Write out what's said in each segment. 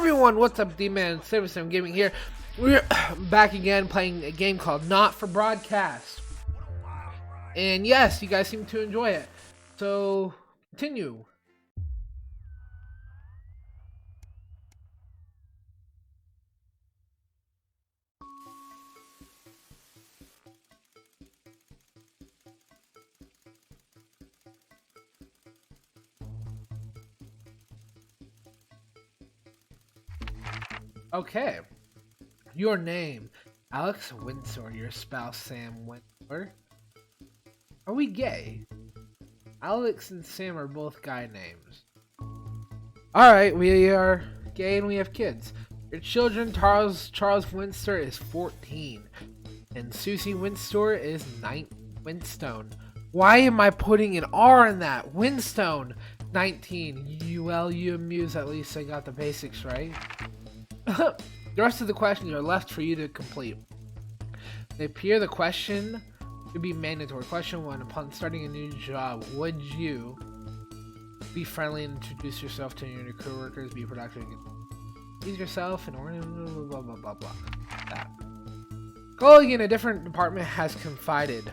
everyone, what's up, D-Man? Service Gaming here. We're back again playing a game called Not for Broadcast. And yes, you guys seem to enjoy it. So, continue. Okay. Your name, Alex Windsor. Your spouse, Sam Windsor. Are we gay? Alex and Sam are both guy names. Alright, we are gay and we have kids. Your children, Charles Windsor is 14. And Susie Windsor is 9. Winstone. Why am I putting an R in that? Winstone. 19. You amuse, at least I got the basics right. The rest of the questions are left for you to complete. They appear the question to be mandatory. Question 1. Upon starting a new job, would you be friendly and introduce yourself to your new coworkers, be productive, use yourself, and blah blah blah blah. That. Colleague in a different department has confided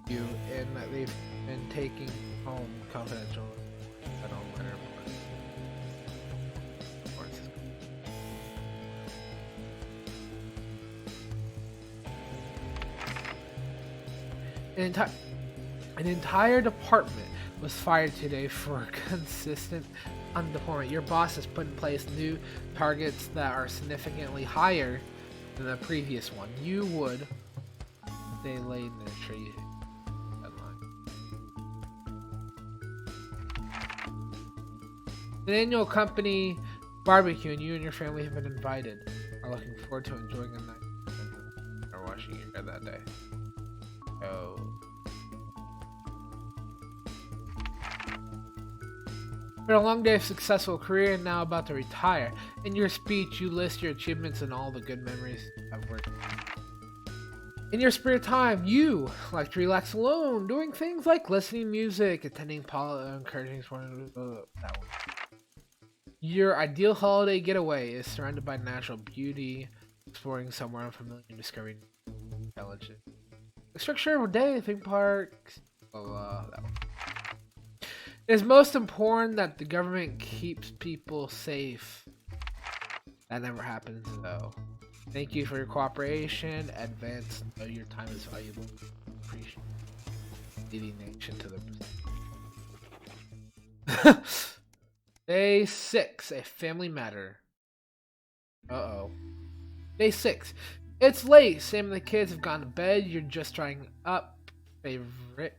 you in that they've been taking home confidential. I don't matter. An entire department was fired today for consistent underperformance. Your boss has put in place new targets that are significantly higher than the previous one. You would stay late in their tree deadline. An annual company barbecue, and you and your family have been invited. Are looking forward to enjoying a night or washing your hair that day. Oh. Been a long day of successful career and now about to retire. In your speech, you list your achievements and all the good memories of work. In your spare time, you like to relax alone, doing things like listening to music, attending encouraging sport. That one. Your ideal holiday getaway is surrounded by natural beauty, exploring somewhere unfamiliar, and discovering intelligence. The structure of a day, theme parks, blah blah. That one. It is most important that the government keeps people safe. That never happens though. Thank you for your cooperation. Advance. Know your time is valuable. Appreciate leading nation to the Day 6, a family matter. Uh-oh. Day 6. It's late. Sam and the kids have gone to bed. You're just trying up. Favorite?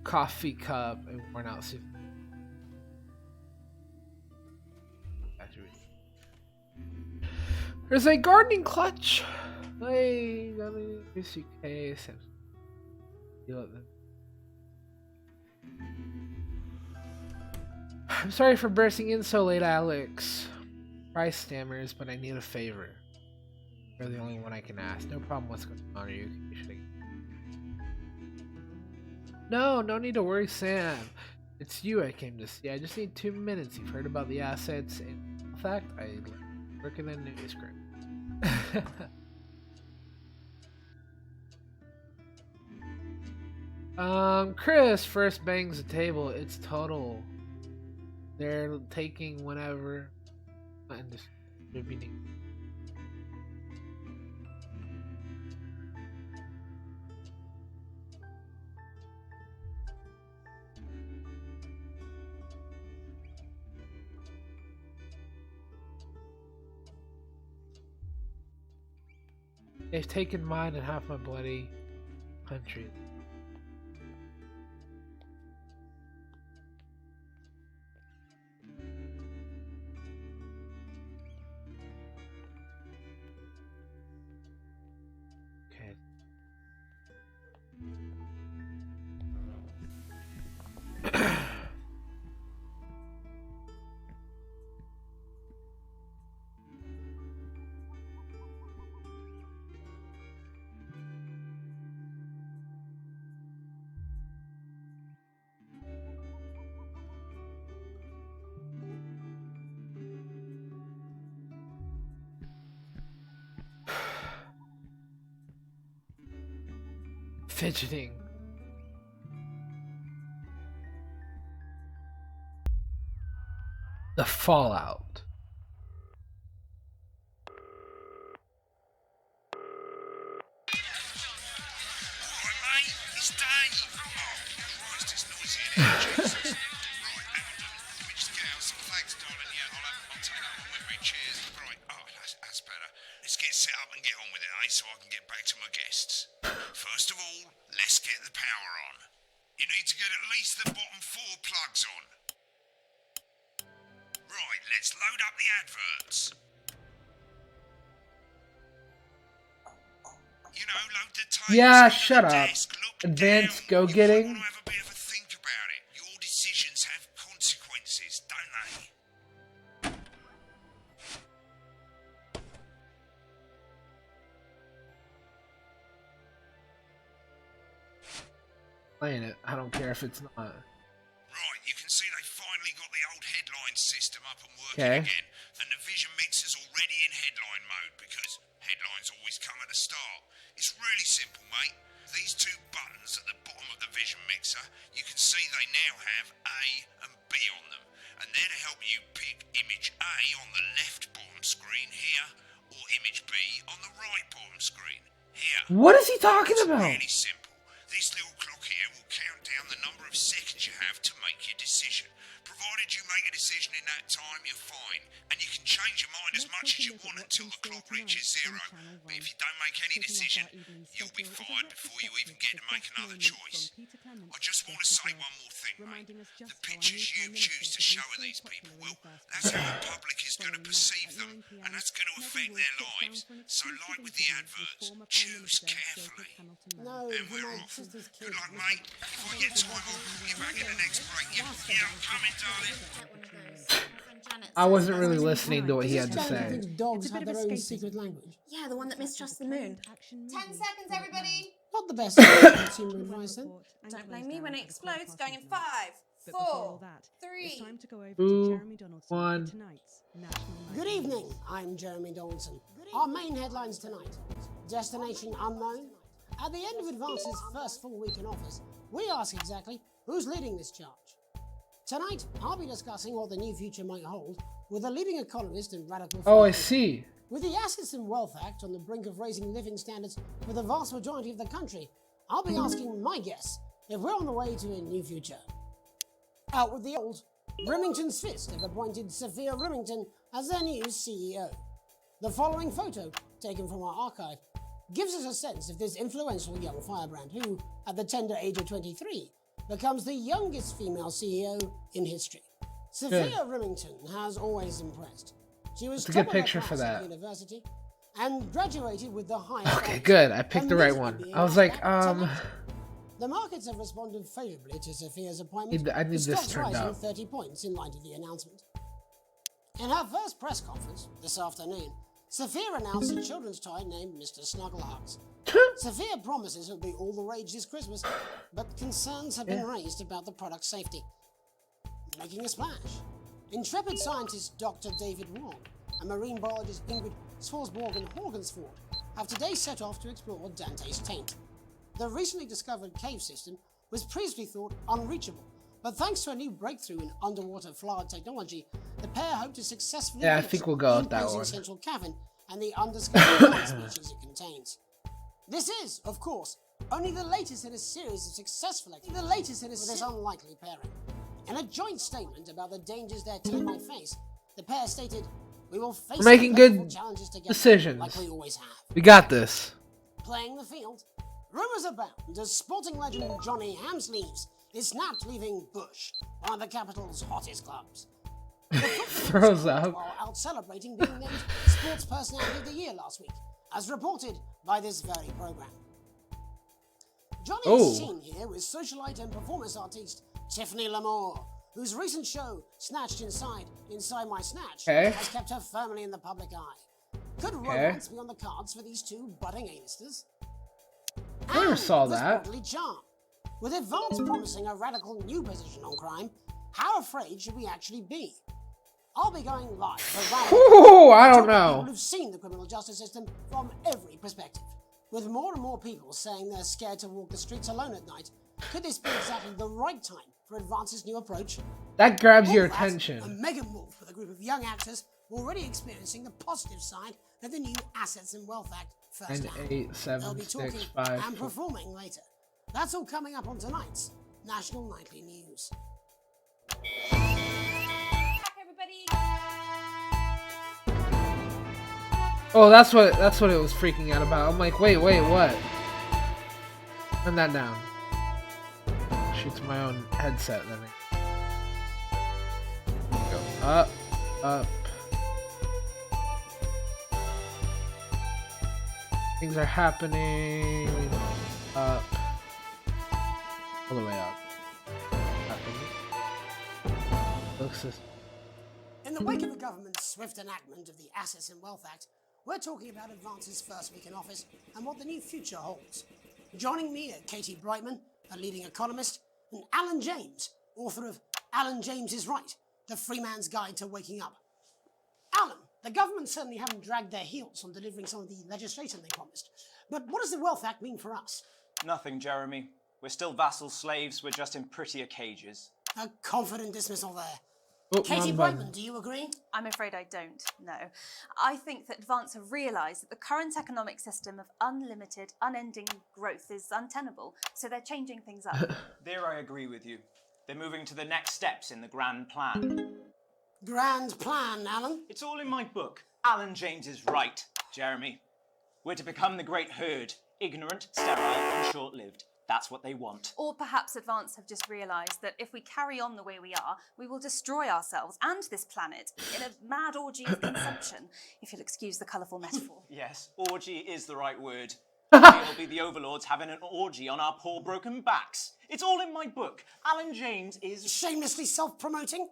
Coffee cup and worn out suit. There's a gardening clutch. Hey, suitcase. I'm sorry for bursting in so late, Alex. Price stammers, but I need a favor. You're the only one I can ask. No problem. What's going on? Are you should No need to worry, Sam. It's you I came to see. I just need 2 minutes. You've heard about the assets. In fact, I work in the newsroom. Chris first bangs the table. It's total. They're taking whenever and distributing. They've taken mine and half my bloody country. Okay. fidgeting. The fallout. It's Dave. Oh, Christ, it's noisy in here, Jesus. Right, Hamilton, we just get out some flags, darling. Yeah, I'll take that one with me. Cheers. Right, oh, that's better. Let's get set up and get on with it, eh, so I can get back to my guests. First of all, let's get the power on. You need to get at least the bottom 4 plugs on. Right, let's load up the adverts. You know, load the tapes. Yeah, shut up. Desk, Advanced down. go-getting. You might want to have a bit of a think about it. Your decisions have consequences, don't they? Playing it. I don't care if it's not. Right, you can see they finally got the old headline system up and working again, and the vision mixer's already in headline mode because headlines always come at the start. It's really simple, mate. These 2 buttons at the bottom of the vision mixer, you can see they now have A and B on them, and they're to help you pick image A on the left bottom screen here, or image B on the right bottom screen here. What is he talking It's about? really simple. This little clock here will count down the number of seconds you have to make your decision. Provided you make a decision in that time, you're fine. And you can change your mind as much as you want until the clock reaches 0. But if you don't make any decision, you'll be fired before you even get to make another choice. I just want to say one more thing, mate. The pictures you choose to show of these people, well, that's how the public is going to perceive them, and that's going to affect their lives. So like with the adverts, choose carefully. No, And we're off. Good luck, mate. If I get time off, we'll get back in the next break. Yeah, I'm coming, darling. I wasn't really listening to what he had to Janet say. thinks dogs have their own secret language. Yeah, the one that mistrusts the moon. 10 seconds, everybody. Not the best consumer advice, then. Don't blame me when it explodes. Going in 5, 4, 3. 2, 1. Good evening, I'm Jeremy Donaldson. Our main headlines tonight. Destination unknown. At the end of Advance's first full week in office, we ask exactly who's leading this charge. Tonight, I'll be discussing what the new future might hold with a leading economist and radical... Oh, I see. With the Assets and Wealth Act on the brink of raising living standards for the vast majority of the country, I'll be asking my guess if we're on the way to a new future. Out with the old, Remington's Fist have appointed Sophia Remington as their new CEO. The following photo, taken from our archive, gives us a sense of this influential young firebrand who, at the tender age of 23, becomes the youngest female CEO in history. Sophia Remington has always impressed. She was That's a good top of her picture for class at that. University and graduated with the highest. Okay, good. I picked the right one. I was like, The markets have responded favourably to Sophia's appointment. I need with this stocks turned rising up. 30 points in light of the announcement. In her first press conference this afternoon, Sophia announced a children's toy named Mr. Snugglehugs. Sophia promises it'll be all the rage this Christmas, but concerns have been raised about the product's safety. Making a splash. Intrepid scientist Dr. David Wong and marine biologist Ingrid Swarsborg-Horgensford have today set off to explore Dante's taint. The recently discovered cave system was previously thought unreachable, but thanks to a new breakthrough in underwater flood technology, the pair hope to successfully Yeah, I reach think we'll go the with that imposing one. central cavern and the undiscovered plant species it contains. This is, of course, only the latest in a series of successful activities with this unlikely pairing. In a joint statement about the dangers their team might face, the pair stated, "We will face We're making the good dreadful challenges together decisions. like we always have." We got this. Playing the field, rumours abound as sporting legend Johnny Hamsleeves is snapped leaving Bush, one of the capital's hottest clubs. The football Throws team up. while out celebrating being named Sports Personality of the Year last week, as reported by this very programme. Johnny is seen here with socialite and performance artiste Tiffany Lamore, whose recent show, Snatched Inside My Snatch, has kept her firmly in the public eye. Could romance be on the cards for these two budding A-listers? I never saw that. Bodily charm. With Advance promising a radical new position on crime, how afraid should we actually be? I'll be going live around Ooh, I don't people know. who've seen the criminal justice system from every perspective, With more and more people saying they're scared to walk the streets alone at night, could this be exactly the right time for Advance's new approach? That grabs All your that, attention. a mega move with a group of young actors already experiencing the positive side of the new Assets and Wealth Act And firsthand. 8, They'll 7, be 6, talking 5, and 4. performing later. That's all coming up on tonight's National Nightly News. Back, everybody. Oh, that's what it was freaking out about. I'm like, wait, what? Turn that down. Shoots my own headset. Then go up. Things are happening. Up. All the way up. Looks this. In the wake of the government's swift enactment of the Assets and Wealth Act, we're talking about Advance's first week in office and what the new future holds. Joining me are Katie Brightman, a leading economist, and Alan James, author of Alan James is Right, The Free Man's Guide to Waking Up. Alan, the government certainly haven't dragged their heels on delivering some of the legislation they promised. But what does the Wealth Act mean for us? Nothing, Jeremy. We're still vassal slaves, we're just in prettier cages. A confident dismissal there. Oh, Katie wrong Brightman, button. do you agree? I'm afraid I don't, no. I think that Advance have realised that the current economic system of unlimited, unending growth is untenable, so they're changing things up. There I agree with you. They're moving to the next steps in the grand plan. Grand plan, Alan. It's all in my book. Alan James is right, Jeremy. We're to become the great herd. Ignorant, sterile, and short-lived. That's what they want. Or perhaps Advance have just realised that if we carry on the way we are, we will destroy ourselves and this planet in a mad orgy of consumption, if you'll excuse the colourful metaphor. Yes, orgy is the right word. We'll be the overlords having an orgy on our poor broken backs. It's all in my book. Alan James is... Shamelessly self-promoting?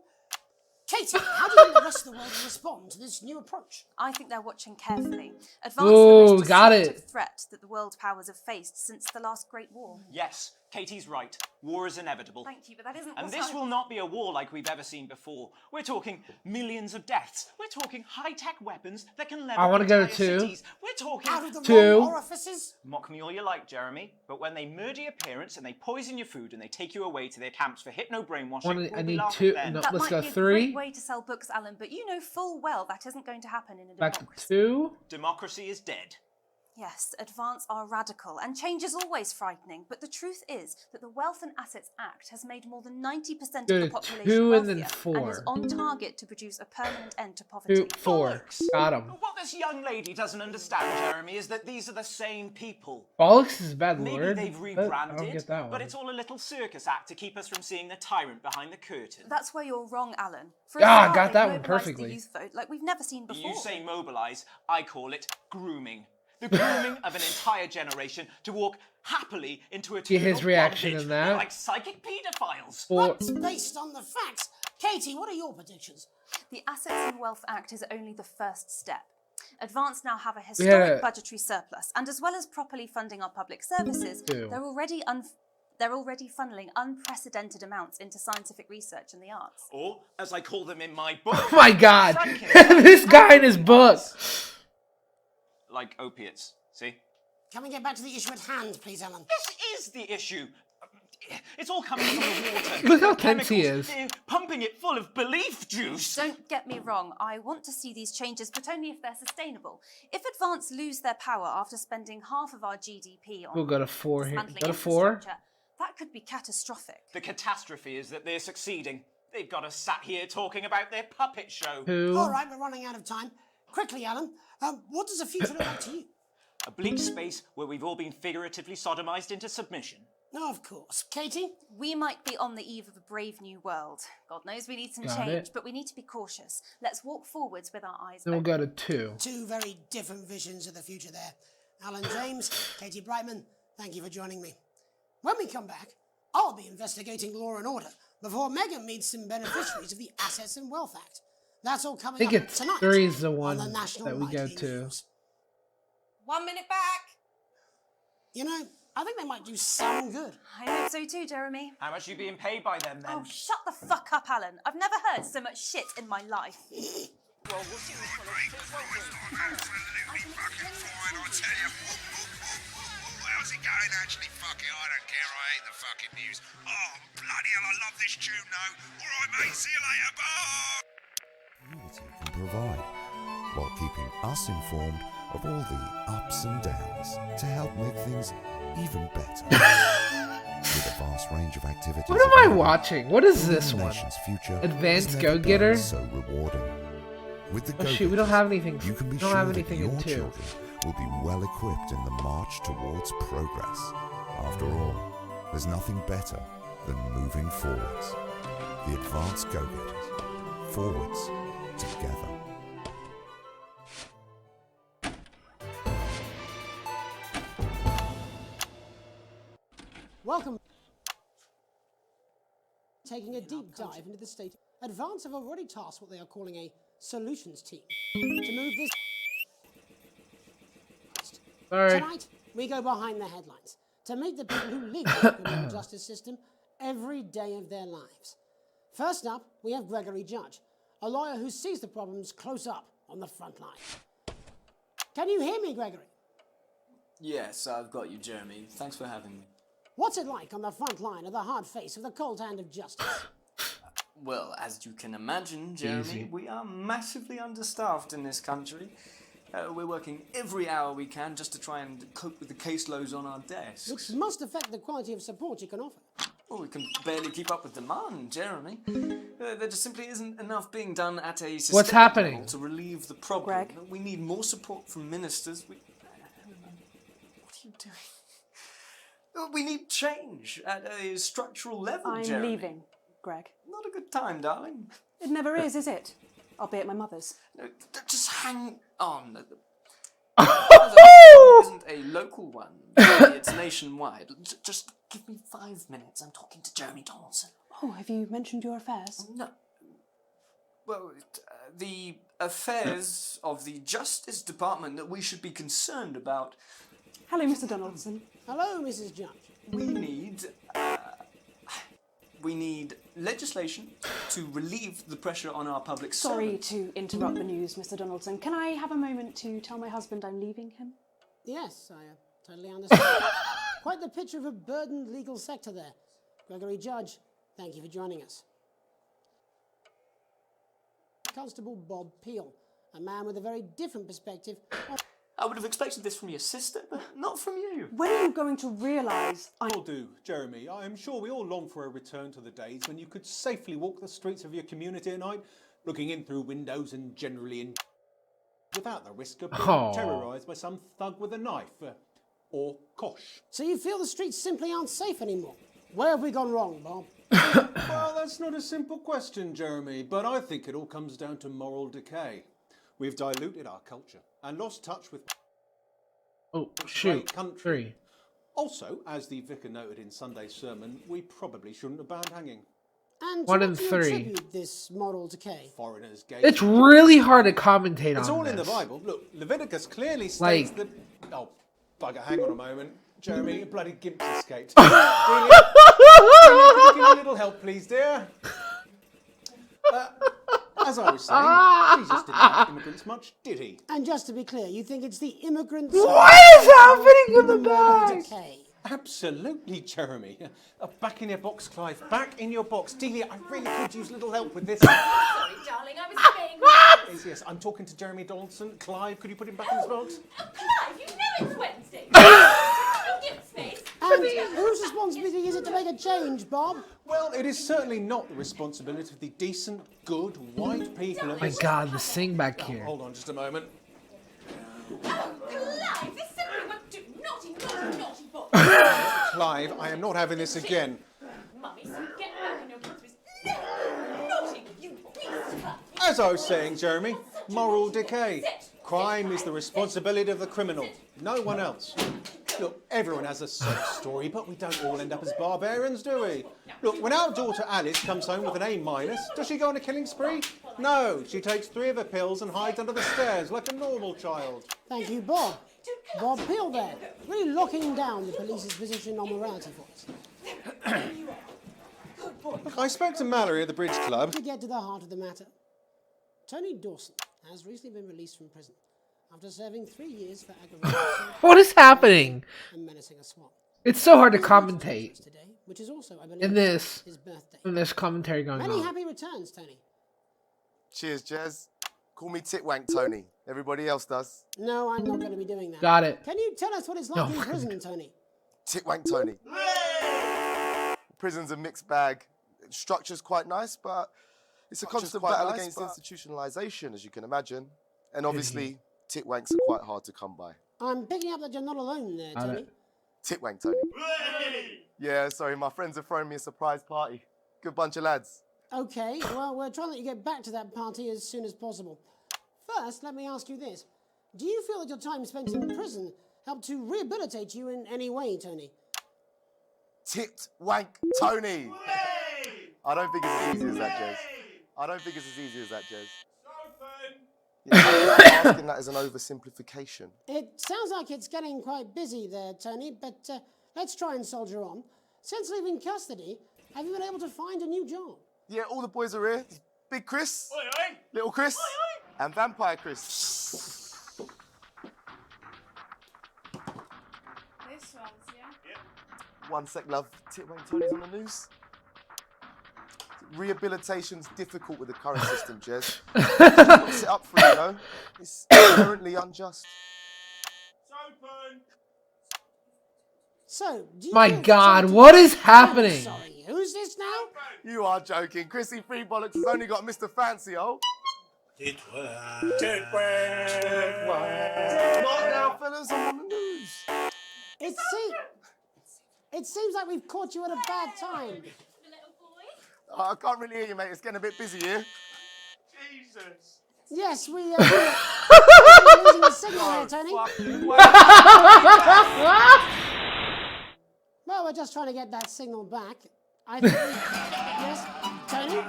Katie, how do you think the rest of the world will respond to this new approach? I think they're watching carefully. Advance Ooh, the most got destructive it. threat that the world powers have faced since the last Great War. Yes, Katie's right. War is inevitable. Thank you, but that isn't And what this I... will not be a war like we've ever seen before. We're talking millions of deaths. We're talking high-tech weapons that can level I wanna go to entire 2. cities. We're talking... Out of the 2. wrong orifices? Mock me all you like, Jeremy, but when they murder your parents and they poison your food and they take you away to their camps for hypno-brainwashing, I we'll be need laughing 2. then. No, That let's might go be a 3. great way to sell books, Alan, but you know full well that isn't going to happen in a Back democracy. to 2. Democracy is dead. Yes, Advance are radical, and change is always frightening, but the truth is that the Wealth and Assets Act has made more than 90% of Go the to population 2 and then wealthier, and is 4. on target to produce a permanent end to poverty. 2, 4. Got him. What this young lady doesn't understand, Jeremy, is that these are the same people. Bollocks is a bad Maybe word. they've but I don't rebranded, get that one. but it's all a little circus act to keep us from seeing the tyrant behind the curtain. That's where you're wrong, Alan. For a Ah, start, got they've that one mobilised perfectly. The youth vote like we've never seen before. You say mobilise, I call it grooming. The grooming of an entire generation to walk happily into a Get his reaction bondage. in that. They're like psychic paedophiles. 4. But based on the facts. Katie, what are your predictions? The Assets and Wealth Act is only the first step. Advance now have a Yeah. historic budgetary surplus, and as well as properly funding our public services, Ew. they're already funneling unprecedented amounts into scientific research and the arts. Or, as I call them in my book, Oh my god! Frankenstein This guy in his book! like opiates. See? Can we get back to the issue at hand, please, Alan? This is the issue. It's all coming from the water. Look how The tense he chemicals, is. they're pumping it full of belief juice. Don't get me wrong, I want to see these changes, but only if they're sustainable. If Advance lose their power after spending half of our GDP on We'll go to 4 here. dismantling Go to 4. infrastructure, that could be catastrophic. The catastrophe is that they're succeeding. They've got us sat here talking about their puppet show. 2. All right, we're running out of time. Quickly, Alan, what does the future look like to you? A bleak space where we've all been figuratively sodomized into submission. No, of course. Katie? We might be on the eve of a brave new world. God knows we need some Got change, it. but we need to be cautious. Let's walk forwards with our eyes Then we'll open. go to 2. Two very different visions of the future there. Alan James, Katie Brightman, thank you for joining me. When we come back, I'll be investigating law and order before Megan meets some beneficiaries of the Assets and Wealth Act. That's all I coming think up it's tonight 3 is the on one the National that we go Nightly to. News. 1 minute back. You know, I think they might do some good. I hope so too, Jeremy. How much are you being paid by them then? Oh, shut the fuck up, Alan. I've never heard so much shit in my life. Right, mate, Christ, I'm absolutely fucking fine, I tell you. How's it going, actually? Fuck it, I don't care, I hate the fucking news. Oh, bloody hell, I love this tune, though. Alright, mate, see you later, bye! Community can provide, while keeping us informed of all the ups and downs to help make things even better. With a vast range of activities. What am I watching? What is this one? Future Advanced Go-Getter? so rewarding. With the Oh shoot, we don't have anything. you can be We don't sure have that anything your in 2. children will be well equipped in the march towards progress. After all, there's nothing better than moving forwards. The Advanced Go-Getters. Forwards together. Welcome. Taking a deep dive into the state. Advance have already tasked what they are calling a solutions team to move this. Sorry. Tonight, we go behind the headlines to meet the people who live in the criminal justice system every day of their lives. First up, we have Gregory Judge, a lawyer who sees the problems close up on the front line. Can you hear me, Gregory? Yes, I've got you, Jeremy. Thanks for having me. What's it like on the front line of the hard face of the cold hand of justice? Well, as you can imagine, Jeremy, Easy. we are massively understaffed in this country. We're working every hour we can just to try and cope with the caseloads on our desks. Which must affect the quality of support you can offer. Well, we can barely keep up with demand, Jeremy. There just simply isn't enough being done at a systemic happening? level to relieve the problem. Greg? We need more support from ministers. What are you doing? We need change at a structural level, I'm Jeremy. leaving, Greg. Not a good time, darling. It never is it? I'll be at my mother's. No, just hang on. It isn't a local one. It's nationwide. Just give me 5 minutes. I'm talking to Jeremy Donaldson. Oh, have you mentioned your affairs? No. Well, the affairs of the Justice Department that we should be concerned about. Hello, Mr. Donaldson. Hello, Mrs. Judge. We need legislation to relieve the pressure on our public Sorry servants. to interrupt the news, Mr. Donaldson. Can I have a moment to tell my husband I'm leaving him? Yes, I totally understand. Quite the picture of a burdened legal sector there. Gregory Judge, thank you for joining us. Constable Bob Peel, a man with a very different perspective on... I would have expected this from your sister, but not from you. When are you going to realise Will do, Jeremy. I am sure we all long for a return to the days when you could safely walk the streets of your community at night, looking in through windows and generally in without the risk of being terrorised by some thug with a knife. Or kosh. So you feel the streets simply aren't safe anymore? Where have we gone wrong, Bob? Well, that's not a simple question, Jeremy, but I think it all comes down to moral decay. We've diluted our culture and lost touch with Oh, shoot. country. 3. Also, as the vicar noted in Sunday's sermon, we probably shouldn't have banned hanging. And 1 to and what do you 3. attribute this moral decay? Foreigners, gays... It's really hard to commentate It's on all this. in the Bible. Look, Leviticus clearly states Like- that... Oh, bugger, hang on a moment. Jeremy, your bloody gimp's escaped. Delia, could you give me a little help, please, dear? As I was saying, Jesus didn't like immigrants much, did he? And just to be clear, you think it's the immigrants... What is happening in the moral back? decay? Absolutely, Jeremy. Back in your box, Clive. Back in your box. Delia, I really could use a little help with this. Sorry, darling, I was saying... Yes, I'm talking to Jeremy Donaldson. Clive, could you put him back in his box? Oh, Clive, you know it's Wednesday. Don't give space. And whose responsibility is it to make a change, Bob? Well, it is certainly not the responsibility of the decent, good, white people of My this... God, the sing back here. Hold on just a moment. Oh, Clive, this simply won't do. Naughty boy. Clive, I am not having this again. Mummy, so get back in your kids' naughty, you beast. As I was saying, Jeremy, moral decay. Crime is the responsibility of the criminal, no one else. Look, everyone has a sob story, but we don't all end up as barbarians, do we? Look, when our daughter Alice comes home with an A-, does she go on a killing spree? No, she takes 3 of her pills and hides under the stairs like a normal child. Thank you, Bob. Bob Peel there, really locking down the police's position on morality for us. I spoke to Mallory at the Bridge Club. To get to the heart of the matter, Tony Dawson, has recently been released from prison after serving 3 years for aggravated assault What is happening? and menacing a swat. It's so hard to His birthday commentate is today, which is also, I believe, in this his birthday. commentary going Many on. happy returns, Tony. Cheers, Jez. Call me Titwank Tony. Everybody else does. No, I'm not going to be doing that. Got it. Can you tell us what it's like in prison, Tony? Titwank Tony. Prison's a mixed bag. Structure's quite nice, but it's a constant battle against institutionalization, as you can imagine. And obviously, titwanks are quite hard to come by. I'm picking up that you're not alone there, Tony. Titwank Tony. Yeah, sorry, my friends are throwing me a surprise party. Good bunch of lads. Okay, well, we're trying to let you get back to that party as soon as possible. First, let me ask you this. Do you feel that your time spent in prison helped to rehabilitate you in any way, Tony? Titwank Tony. I don't think it's as easy as that, Jez. I don't think it's as easy as that, Jez. Yeah, I'm asking that as an oversimplification. It sounds like it's getting quite busy there, Tony, but let's try and soldier on. Since leaving custody, have you been able to find a new job? Yeah, all the boys are here. Big Chris, Little Chris, and Vampire Chris. This one's, yeah? One sec, love. Titwank Tony's on the news. Rehabilitation's difficult with the current system, Jez. What's it up for, you know? It's inherently unjust. So, do you My feel God, sorry to- what is happening? Sorry, who's this now? You are joking. Chrissy Freebollocks has only got Mr. Fancy, oh. What now, fellas? I'm on the news. It seems like we've caught you at a bad time. I can't really hear you, mate. It's getting a bit busy here. Jesus. Yes, we're losing a signal here, Tony. Well, we're just trying to get that signal back. I think yes, Tony?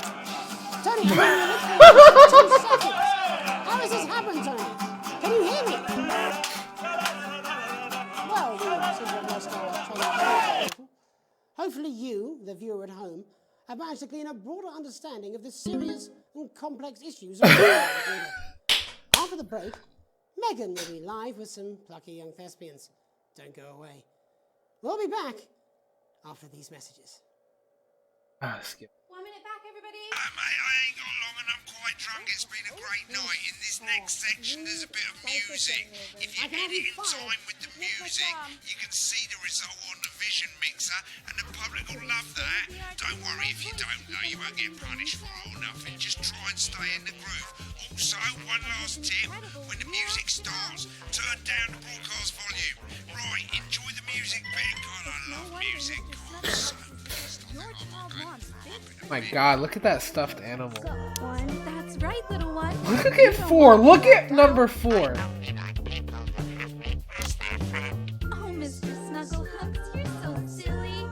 Tony, I'm going to 2 seconds. How has this happened, Tony? Can you hear me? Well, we seem to have lost our Tony. Hopefully you, the viewer at home, have managed to glean a broader understanding of the serious and complex issues of the world. After the break, Megan will be live with some plucky young thespians. Don't go away. We'll be back after these messages. Skip. 1 minute back, everybody. Mate, I ain't got long and I'm quite drunk. It's been a great night. In this next section, there's a bit of music. If you edit in time with the music, you can see the result on the vision mixer, and the public will love that. Don't worry if you don't know, you won't get punished for it or nothing. Just try and stay in the groove. Also, one last tip, when the music starts, turn down the broadcast volume. Right, enjoy the music bit. God, I love music. God, I'm so pissed. My God, look at that stuffed animal. One. That's right, little one. Look at 4. Look at number 4. Oh, Mr. Snugglehooks, you're so silly.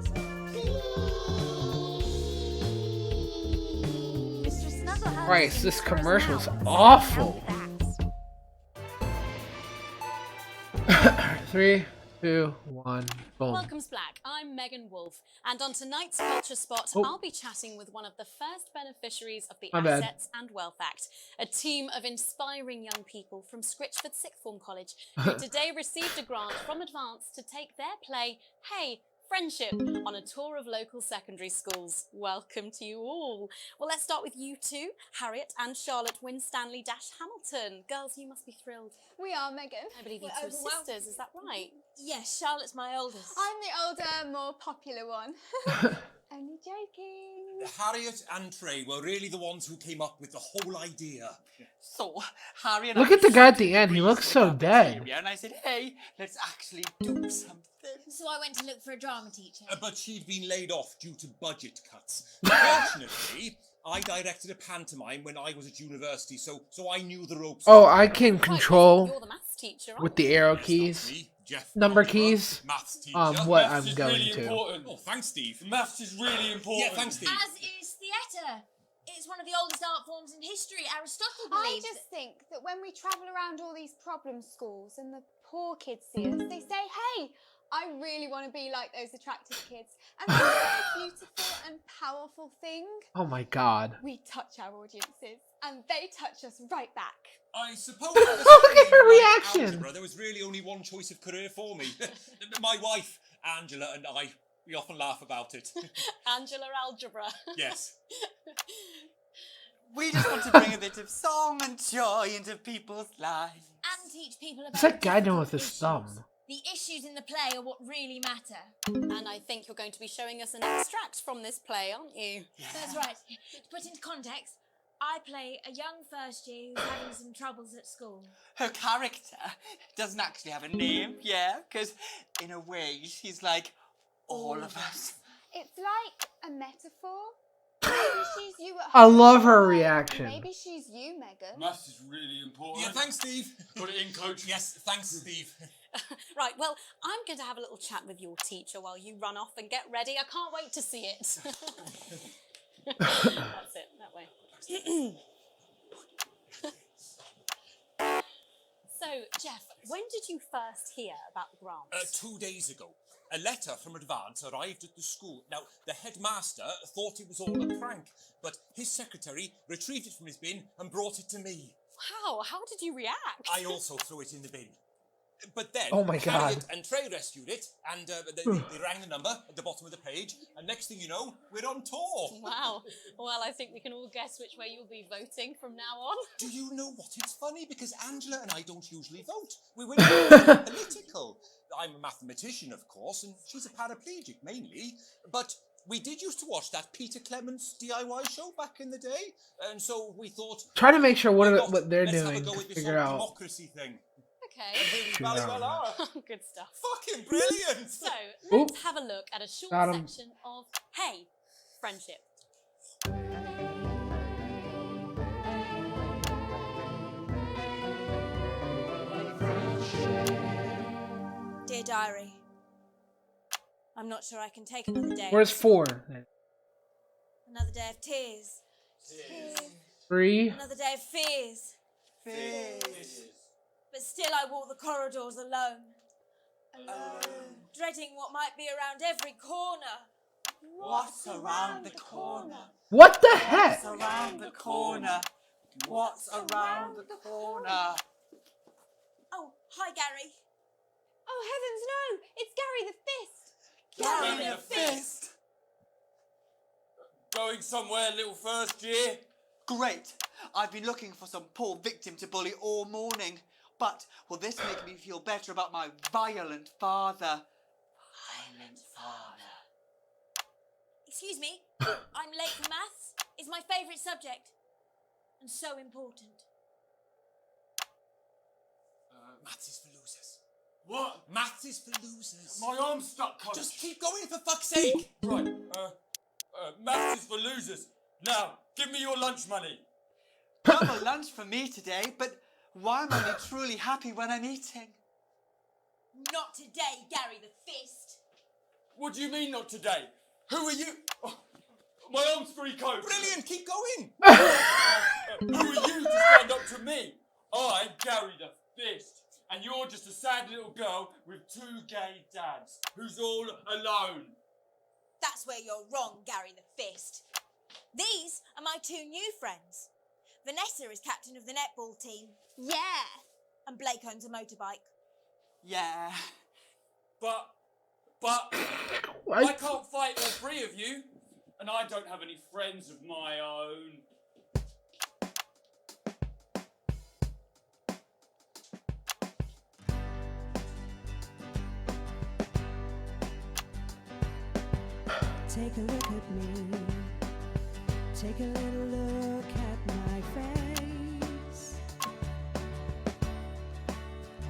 Mr. Snugglehooks. Christ, this commercial's awful. 3, 2, 1, boom. Welcome, Black. I'm Megan Wolfe, and on tonight's Culture Spot, I'll be chatting with one of the first beneficiaries of the My bad. Assets and Wealth Act, a team of inspiring young people from Scritchford Sixth Form College, who today received a grant from Advance to take their play, Hey, Friendship, on a tour of local secondary schools. Welcome to you all. Well, let's start with you two, Harriet and Charlotte Winstanley-Hamilton. Girls, you must be thrilled. We are, Megan. I believe you two are sisters, is that right? Yes, Charlotte's my oldest. I'm the older, more popular one. Only joking. Harriet and Trey were really the ones who came up with the whole idea. So, Harry and Look I at the guy at the end. He looks so dead. And I said, hey, let's actually do something. So I went to look for a drama teacher. But she'd been laid off due to budget cuts. Fortunately, I directed a pantomime when I was at university, so I knew the ropes. Oh, I can control You're the maths teacher, with the arrow keys, number keys, what I'm going to. Oh, thanks, Steve. Maths is really important. Yeah, thanks, Steve. As is theatre. It's one of the oldest art forms in history. Aristotle I believes just think that when we travel around all these problem schools and the poor kids see us, they say, hey, I really want to be like those attractive kids. And that's a beautiful and powerful thing. Oh my god. We touch our audiences, and they touch us right back. I suppose Look at her reaction. algebra, there was really only one choice of career for me. My wife, Angela, and I, we often laugh about it. Angela Algebra. Yes. We just want to bring a bit of song and joy into people's lives. And teach people about What's that guy doing with his issues. thumb? The issues in the play are what really matter. And I think you're going to be showing us an extract from this play, aren't you? That's right. To put into context, I play a young first year who's having some troubles at school. Her character doesn't actually have a name, yeah, because in a way she's like all of us. It's like a metaphor. Maybe she's you at I home. love her reaction. Maybe she's you, Megan. Maths is really important. Yeah, thanks, Steve. Put it in, coach. Yes, thanks, Steve. Right, well, I'm going to have a little chat with your teacher while you run off and get ready. I can't wait to see it. That's it, that way. So, Jeff, when did you first hear about the grants? 2 days ago. A letter from Advance arrived at the school. Now, the headmaster thought it was all a prank, but his secretary retrieved it from his bin and brought it to me. Wow, how did you react? I also threw it in the bin. But then, Oh my God. Harriet and Trey rescued it, and they rang the number at the bottom of the page, and next thing you know, we're on tour. Wow. Well, I think we can all guess which way you'll be voting from now on. Do you know what? It's funny, because Angela and I don't usually vote. We're political. I'm a mathematician, of course, and she's a paraplegic, mainly. But we did used to watch that Peter Clements DIY show back in the day, and so we thought... Try to make sure what they're let's have a doing go to with this figure whole out. democracy thing. Okay. And here we bloody well are. Good stuff. Fucking brilliant! So, let's have a look at a short Got 'em. section of Hey, Friendship. Dear Diary, I'm not sure I can take another day. Where's 4? Another day of tears. 3. Another day of fears. But still I walk the corridors alone. Dreading what might be around every corner. What's around the corner? What the heck? What's around the corner? What's around the corner? Oh, hi Gary. Oh, heavens no! It's Gary the Fist! Gary the Fist! Going somewhere, little first year? Great. I've been looking for some poor victim to bully all morning. But will this make me feel better about my violent father? Violent father. Excuse me, I'm late for maths. It's my favourite subject. And so important. Maths is for losers. What? Maths is for losers. My arm's stuck, coach. Just keep going, for fuck's sake. Right, maths is for losers. Now, give me your lunch money. Double lunch for me today, but why am I only truly happy when I'm eating? Not today, Gary the Fist. What do you mean not today? Who are you? Oh, my arm's free, coach. Brilliant, keep going. Who are you to stand up to me? I'm Gary the Fist, and you're just a sad little girl with 2 gay dads who's all alone. That's where you're wrong, Gary the Fist. These are my 2 new friends. Vanessa is captain of the netball team. Yeah! And Blake owns a motorbike. Yeah. But What? I can't fight all 3 of you, and I don't have any friends of my own. Take a look at me. Take a little look at my face.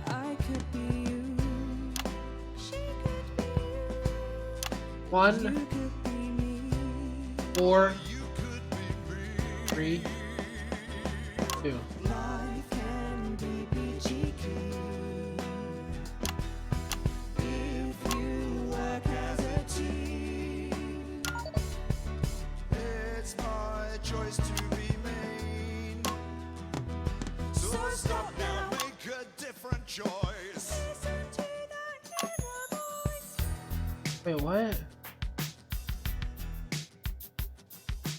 I could be you. She could be you. 1, You could be me. 4, 3, 2. Life can be peachy keen if you work as a team. It's my choice to be mean. So stop now, make a different choice. Listen to that inner voice. Wait, what?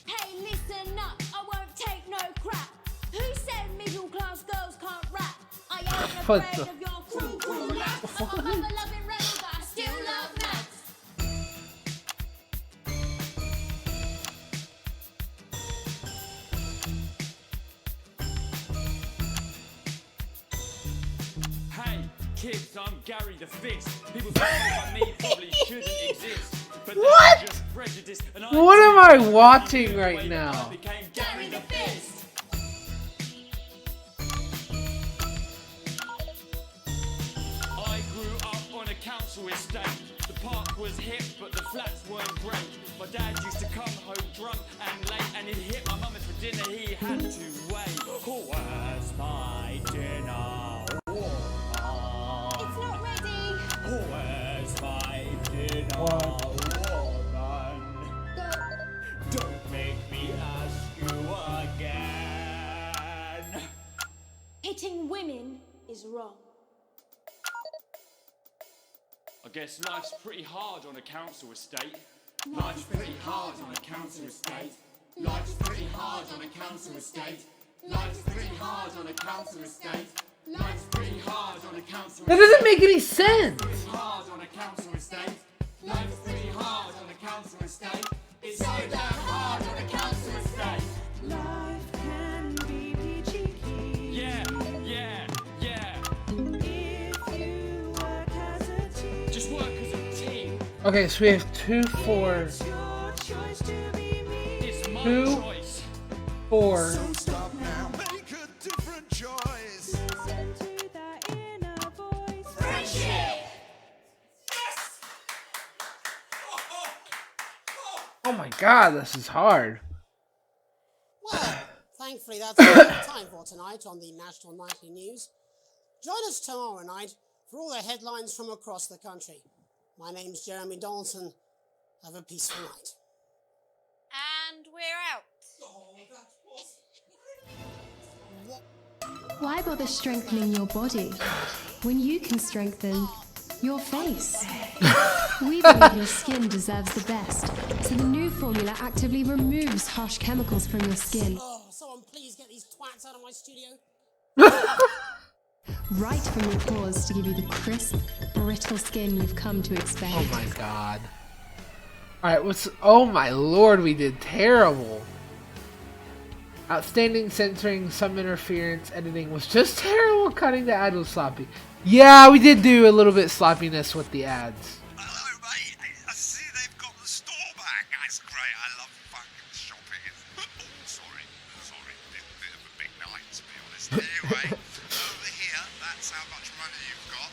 Hey, listen up, I won't take no crap. Who said middle class girls can't rap? I ain't What afraid the- of your cruel laugh. I'm a mother-loving rebel, but I still love maths. Hey, kids, I'm Gary the Fist. People think like me probably shouldn't exist. But What? that's just prejudice. And What am I watching right now? became Gary the Fist. I grew up on a council estate. The park was hip, but the flats weren't great. My dad used to come home drunk and late, and he'd hit my mum for dinner. He had to wait. Where's my dinner? It's not ready. Where's my dinner? Woman? Don't make me ask you again. Hitting women is wrong. I guess life's pretty hard on a council estate. Life's pretty hard on a council estate. Life's pretty hard on a council estate. Life's pretty hard on a council estate. Life's pretty hard on a council estate. That doesn't make any sense. Pretty hard on a council estate. Life's pretty hard on a council estate. It's so damn hard on a council estate. Life can be peachy keen. Yeah, yeah, yeah. If you work as a team. Just work as a team. Okay, so we have 2, 4, It's your choice to be me. It's my 2, choice. 4. Stop now, make a different choice. Listen to that inner voice. Friendship! Oh my god, this is hard. Well, thankfully that's all we have time for tonight on the National Nightly News. Join us tomorrow night for all the headlines from across the country. My name's Jeremy Donaldson. Have a peaceful night. And we're out. Why bother strengthening your body when you can strengthen your face? We believe your skin deserves the best, so the new formula actively removes harsh chemicals from your skin. Oh, someone please get these twats out of my studio. Right from your pores to give you the crisp, brittle skin you've come to expect. Oh my god. Alright, what's... Oh my lord, we did terrible. Outstanding censoring, some interference, editing was just terrible. Cutting the ad was sloppy. Yeah, we did do a little bit sloppiness with the ads. Hello, mate. I see they've got the store back. That's great. I love fucking shopping. Oh, sorry. Bit of a big night, to be honest. Anyway, over here, that's how much money you've got.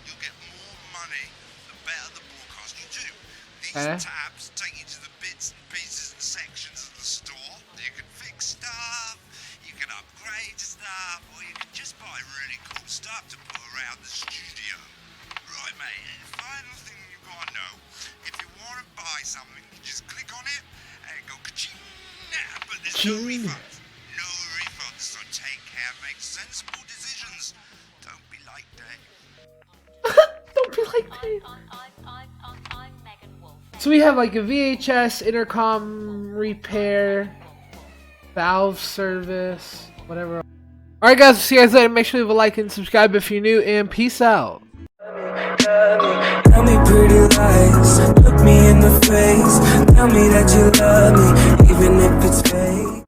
You'll get more money the better the broadcast you do. These tabs take you to the bits and pieces and sections of the store. You can fix stuff, you can upgrade stuff, or you can just buy really cool stuff to put around the studio. Right, mate, and the final thing you've got to know, if you want to buy something, you just click on it and it go ka-ching. But there's no refunds. No refunds, so take care, make sensible decisions. Don't be like Dave. Don't be like Dave. I'm Megan Wolf. So we have like a VHS, intercom repair, valve service, whatever. Alright guys, see you guys later. Make sure to leave a like and subscribe if you're new, and peace out. Tell me pretty lies, look me in the face. Tell me that you love me, even if it's fake.